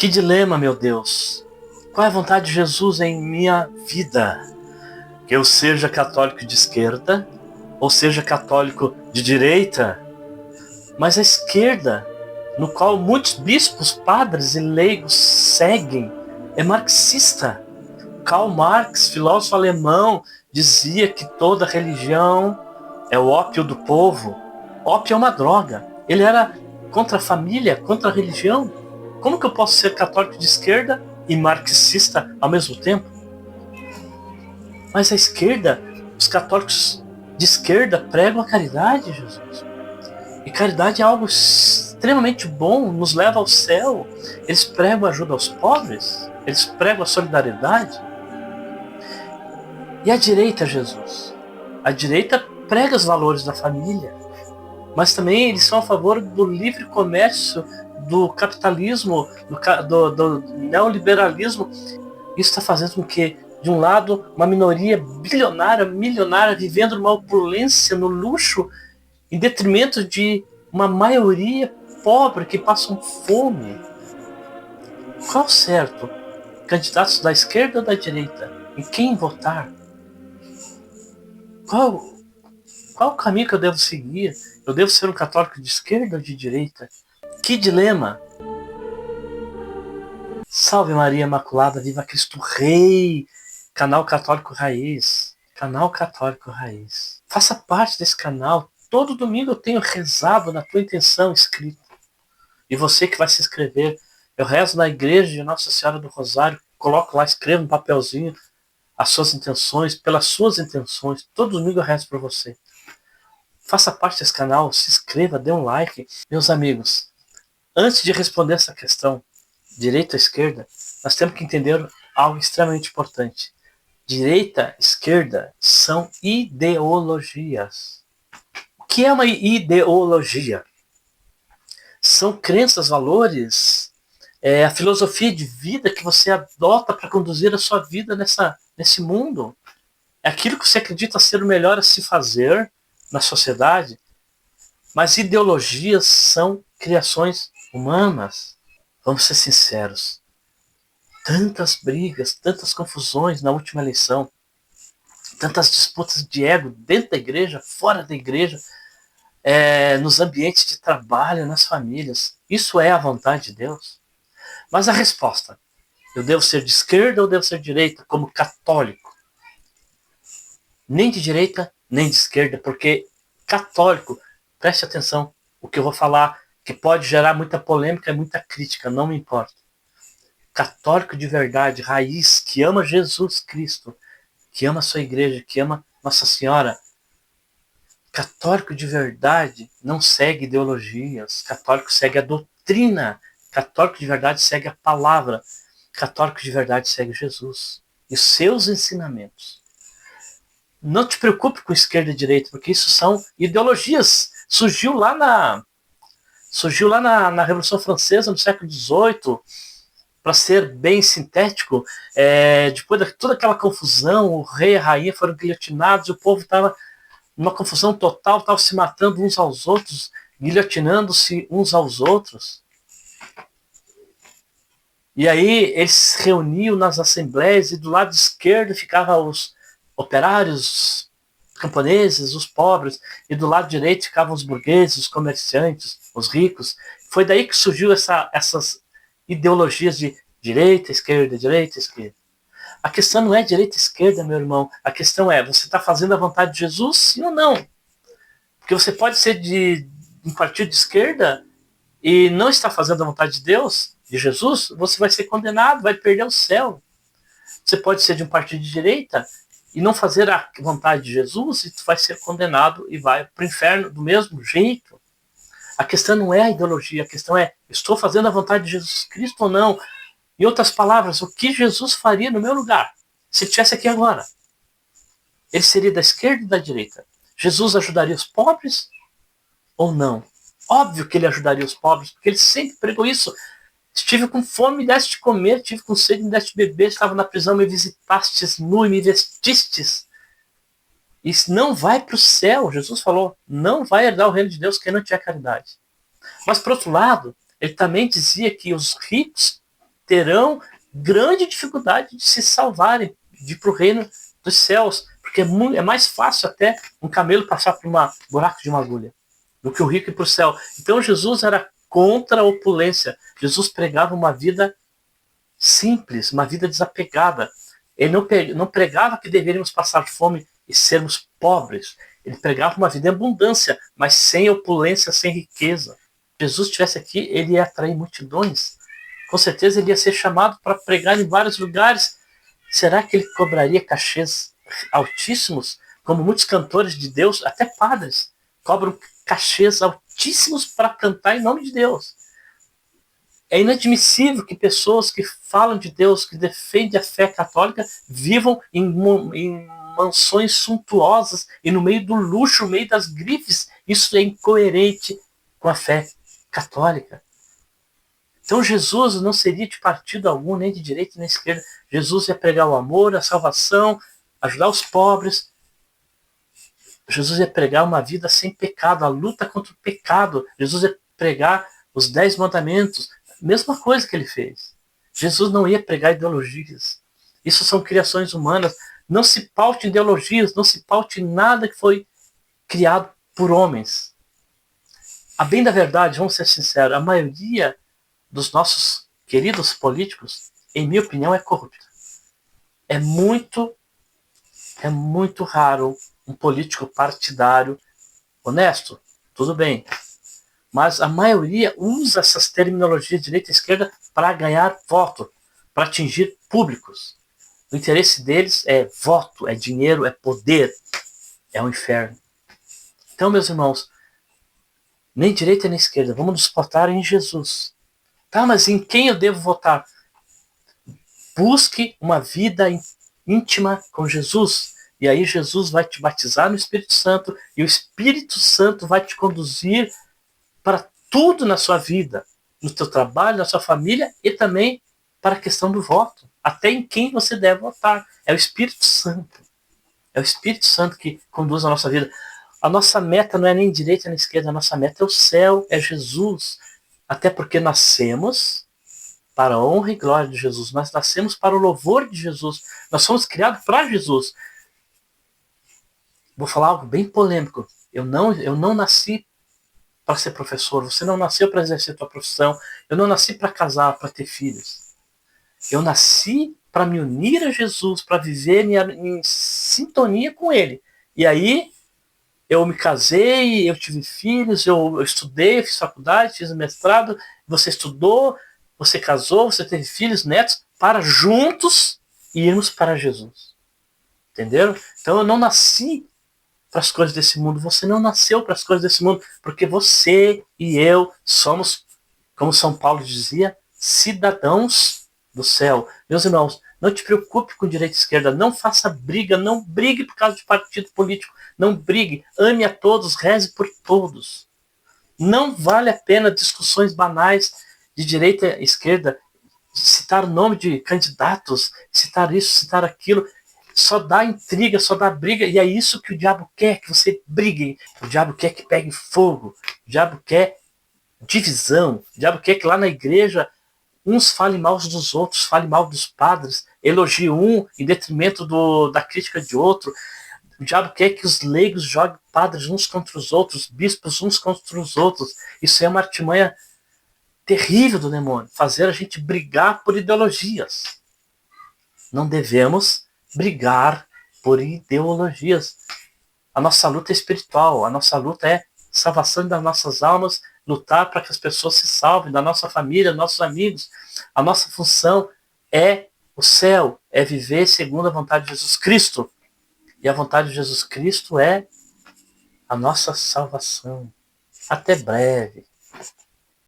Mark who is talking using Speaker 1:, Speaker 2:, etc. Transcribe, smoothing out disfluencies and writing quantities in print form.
Speaker 1: Que dilema, meu Deus! Qual é a vontade de Jesus em minha vida? Que eu seja católico de esquerda ou seja católico de direita? Mas a esquerda, no qual muitos bispos, padres e leigos seguem, é marxista. Karl Marx, filósofo alemão, dizia que toda religião é o ópio do povo. Ópio é uma droga. Ele era contra a família, contra a religião. Como que eu posso ser católico de esquerda e marxista ao mesmo tempo? Mas a esquerda, os católicos de esquerda pregam a caridade, Jesus. E caridade é algo extremamente bom, nos leva ao céu. Eles pregam a ajuda aos pobres, eles pregam a solidariedade. E a direita, Jesus? A direita prega os valores da família, mas também eles são a favor do livre comércio, do capitalismo, do neoliberalismo. Isso está fazendo com que, de um lado, uma minoria bilionária, milionária, vivendo numa opulência, no luxo, em detrimento de uma maioria pobre que passam fome. Qual certo? Candidatos da esquerda ou da direita? Em quem votar? Qual o caminho que eu devo seguir? Eu devo ser um católico de esquerda ou de direita? Que dilema! Salve Maria Imaculada, viva Cristo Rei! Canal Católico Raiz. Canal Católico Raiz. Faça parte desse canal. Todo domingo eu tenho rezado na tua intenção escrito. E você que vai se inscrever, eu rezo na igreja de Nossa Senhora do Rosário, coloco lá, escrevo no papelzinho as suas intenções, pelas suas intenções. Todo domingo eu rezo para você. Faça parte desse canal, se inscreva, dê um like. Meus amigos, antes de responder essa questão, direita ou esquerda, nós temos que entender algo extremamente importante. Direita e esquerda são ideologias. O que é uma ideologia? São crenças, valores, a filosofia de vida que você adota para conduzir a sua vida nesse mundo. É aquilo que você acredita ser o melhor a se fazer na sociedade. Mas ideologias são criações humanas. Vamos ser sinceros. Tantas brigas, tantas confusões na última eleição, tantas disputas de ego dentro da igreja, fora da igreja, nos ambientes de trabalho, nas famílias. Isso é a vontade de Deus? Mas a resposta, eu devo ser de esquerda ou devo ser de direita como católico? Nem de direita, nem de esquerda, porque católico, preste atenção, o que eu vou falar, que pode gerar muita polêmica e muita crítica, não me importa. Católico de verdade, raiz, que ama Jesus Cristo, que ama a sua igreja, que ama Nossa Senhora. Católico de verdade não segue ideologias, católico segue a doutrina, católico de verdade segue a palavra, católico de verdade segue Jesus e seus ensinamentos. Não te preocupe com esquerda e direita, porque isso são ideologias. Surgiu lá na Revolução Francesa, no século XVIII, para ser bem sintético, depois de toda aquela confusão, o rei e a rainha foram guilhotinados, o povo estava numa confusão total, estavam se matando uns aos outros, guilhotinando-se uns aos outros. E aí eles se reuniam nas assembleias e do lado esquerdo ficavam os operários, os camponeses, os pobres, e do lado direito ficavam os burgueses, os comerciantes, os ricos. Foi daí que surgiu essas ideologias de direita, esquerda. A questão não é direita e esquerda, meu irmão. A questão é, você está fazendo a vontade de Jesus, sim ou não? Porque você pode ser de um partido de esquerda e não está fazendo a vontade de Deus, de Jesus, você vai ser condenado, vai perder o céu. Você pode ser de um partido de direita e não fazer a vontade de Jesus e tu vai ser condenado e vai para o inferno do mesmo jeito. A questão não é a ideologia, a questão é, estou fazendo a vontade de Jesus Cristo ou não? Em outras palavras, o que Jesus faria no meu lugar? Se ele estivesse aqui agora, ele seria da esquerda ou da direita? Jesus ajudaria os pobres ou não? Óbvio que ele ajudaria os pobres, porque ele sempre pregou isso. Estive com fome, me deste de comer, estive com sede, me deste de beber, estava na prisão, me visitastes nu e me vestistes. Isso não vai para o céu. Jesus falou, não vai herdar o reino de Deus quem não tiver caridade. Mas, por outro lado, ele também dizia que os ricos terão grande dificuldade de se salvarem, de ir para o reino dos céus, porque é mais fácil até um camelo passar por um buraco de uma agulha do que o rico ir para o céu. Então Jesus era contra a opulência. Jesus pregava uma vida simples, uma vida desapegada. Ele não pregava que deveríamos passar fome e sermos pobres. Ele pregava uma vida em abundância, mas sem opulência, sem riqueza. Se Jesus estivesse aqui, ele ia atrair multidões. Com certeza ele ia ser chamado para pregar em vários lugares. Será que ele cobraria cachês altíssimos? Como muitos cantores de Deus, até padres, cobram cachês altíssimos para cantar em nome de Deus. É inadmissível que pessoas que falam de Deus, que defendem a fé católica, vivam em mansões suntuosas e no meio do luxo, no meio das grifes. Isso é incoerente com a fé católica. Então Jesus não seria de partido algum, nem de direita nem de esquerda. Jesus ia pregar o amor, a salvação, ajudar os pobres. Jesus ia pregar uma vida sem pecado, a luta contra o pecado. Jesus ia pregar os 10 mandamentos. Mesma coisa que ele fez. Jesus não ia pregar ideologias. Isso são criações humanas. Não se paute em ideologias, não se paute em nada que foi criado por homens. A bem da verdade, vamos ser sinceros, a maioria dos nossos queridos políticos, em minha opinião, é corrupta. É muito raro um político partidário honesto. Tudo bem. Mas a maioria usa essas terminologias de direita e esquerda para ganhar voto, para atingir públicos. O interesse deles é voto, é dinheiro, é poder, é o inferno. Então, meus irmãos, nem direita nem esquerda, vamos nos votar em Jesus. Tá, mas em quem eu devo votar? Busque uma vida íntima com Jesus. E aí Jesus vai te batizar no Espírito Santo e o Espírito Santo vai te conduzir para tudo na sua vida, no seu trabalho, na sua família e também para a questão do voto. Até em quem você deve votar. É o Espírito Santo. É o Espírito Santo que conduz a nossa vida. A nossa meta não é nem direita nem esquerda, a nossa meta é o céu, é Jesus. Até porque nascemos para a honra e glória de Jesus. Nós nascemos para o louvor de Jesus. Nós somos criados para Jesus. Vou falar algo bem polêmico. Eu não nasci para ser professor. Você não nasceu para exercer tua profissão. Eu não nasci para casar, para ter filhos. Eu nasci para me unir a Jesus, para viver em sintonia com Ele. E aí, eu me casei, eu tive filhos, eu estudei, eu fiz faculdade, fiz mestrado, você estudou, você casou, você teve filhos, netos, para juntos irmos para Jesus. Entenderam? Então eu não nasci para as coisas desse mundo, você não nasceu para as coisas desse mundo, porque você e eu somos, como São Paulo dizia, cidadãos do céu. Meus irmãos, não te preocupe com direita e esquerda, não faça briga, não brigue por causa de partido político, não brigue, ame a todos, reze por todos. Não vale a pena discussões banais de direita e esquerda, citar o nome de candidatos, citar isso, citar aquilo, só dá intriga, só dá briga, e é isso que o diabo quer, que você brigue. O diabo quer que pegue fogo, o diabo quer divisão, o diabo quer que lá na igreja uns falem mal dos outros, falem mal dos padres, elogiem um em detrimento da crítica de outro. O diabo quer que os leigos joguem padres uns contra os outros, bispos uns contra os outros. Isso é uma artimanha terrível do demônio, fazer a gente brigar por ideologias. Não devemos brigar por ideologias. A nossa luta é espiritual, a nossa luta é salvação das nossas almas, lutar para que as pessoas se salvem, da nossa família, nossos amigos. A nossa função é o céu, é viver segundo a vontade de Jesus Cristo. E a vontade de Jesus Cristo é a nossa salvação. Até breve.